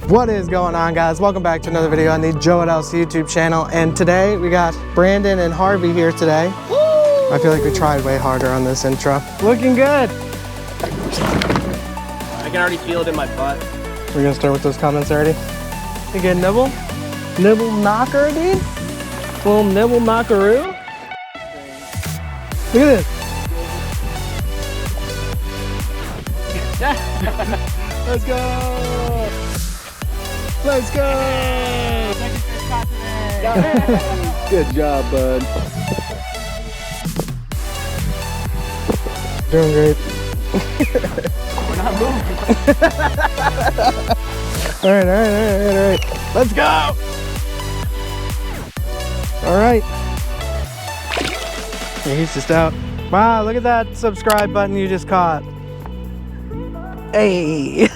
What is going on, guys? Welcome back to another video on the Joe at Else YouTube channel. And today we got Brandon and Harvey here today. Woo! I feel like we tried way harder on this intro. Looking good. I can already feel it in my butt. We're gonna start with those comments already. You get nibble? Nibble knocker, dude? Little nibble knockaroo? Look at this. Let's go! Let's go! Second fish caught today. Good job, bud. Doing great. We're not moving. All right. Let's go! All right. Yeah, he's just out. Wow, look at that subscribe button you just caught. Hey!